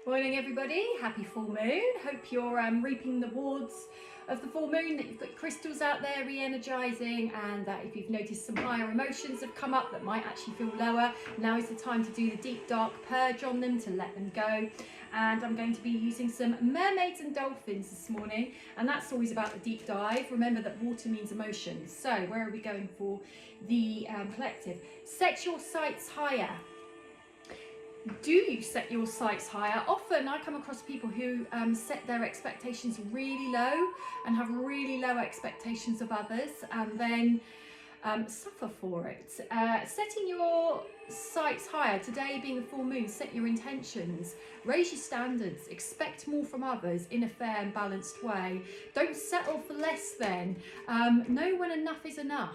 Morning everybody, happy full moon. Hope you're reaping the rewards of the full moon, that you've got crystals out there re-energizing, and that if you've noticed some higher emotions have come up that might actually feel lower, now is the time to do the deep dark purge on them, to let them go. And I'm going to be using some mermaids and dolphins this morning, and that's always about the deep dive. Remember that water means emotions. So where are we going for the collective? Set your sights higher. Do you set your sights higher? Often I come across people who set their expectations really low and have really low expectations of others, and then suffer for it. Setting your sights higher, today being the full moon, set your intentions, raise your standards, expect more from others in a fair and balanced way. Don't settle for less than. Know when enough is enough.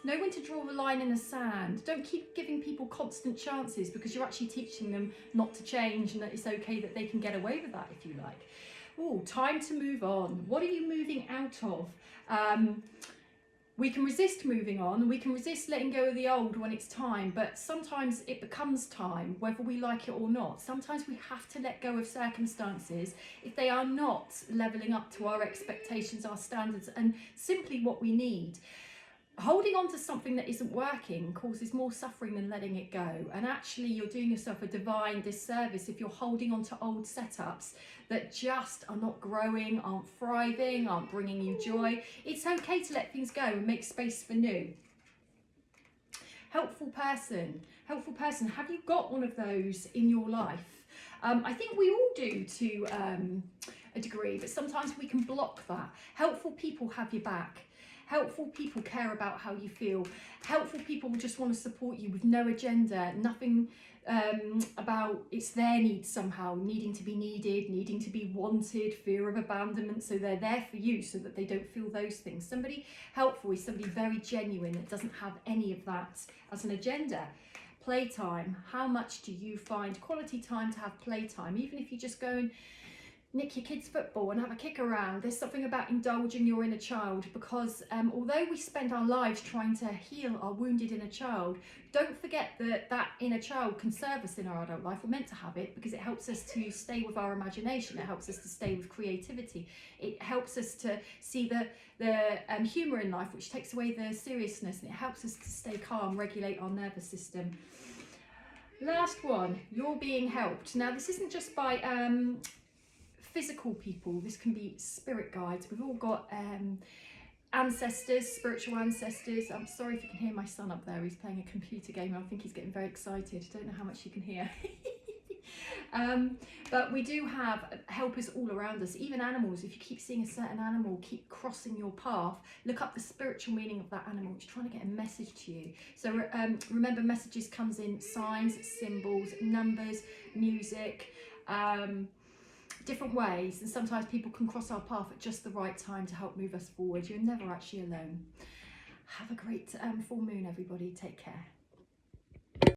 Know when to draw the line in the sand. Don't keep giving people constant chances, because you're actually teaching them not to change, and that it's okay that they can get away with that if you like. Oh, time to move on. What are you moving out of? We can resist moving on, we can resist letting go of the old when it's time, but sometimes it becomes time, whether we like it or not. Sometimes we have to let go of circumstances if they are not levelling up to our expectations, our standards, and simply what we need. Holding on to something that isn't working causes more suffering than letting it go, and actually you're doing yourself a divine disservice if you're holding on to old setups that just are not growing, aren't thriving, aren't bringing you joy. It's okay to let things go and make space for new. Helpful person, have you got one of those in your life? I think we all do to a degree, but sometimes we can block that. Helpful people have your back. Helpful people care about how you feel. Helpful people just want to support you with no agenda, nothing about it's their needs somehow, needing to be needed, needing to be wanted, fear of abandonment. So they're there for you so that they don't feel those things. Somebody helpful is somebody very genuine that doesn't have any of that as an agenda. Playtime. How much do you find quality time to have playtime? Even if you just go and nick your kids' football and have a kick around, there's something about indulging your inner child, because although we spend our lives trying to heal our wounded inner child, don't forget that that inner child can serve us in our adult life. We're meant to have it because it helps us to stay with our imagination, it helps us to stay with creativity, it helps us to see the humour in life, which takes away the seriousness, and it helps us to stay calm, regulate our nervous system. Last one, you're being helped. Now this isn't just by physical people, this can be spirit guides. We've all got ancestors, spiritual ancestors. I'm sorry if you can hear my son up there, he's playing a computer game. I think he's getting very excited. I don't know how much you can hear. But we do have helpers all around us, even animals. If you keep seeing a certain animal keep crossing your path, look up the spiritual meaning of that animal. It's trying to get a message to you. So remember, messages comes in signs, symbols, numbers, music, different ways, and sometimes people can cross our path at just the right time to help move us forward. You're never actually alone. Have a great full moon, everybody. Take care.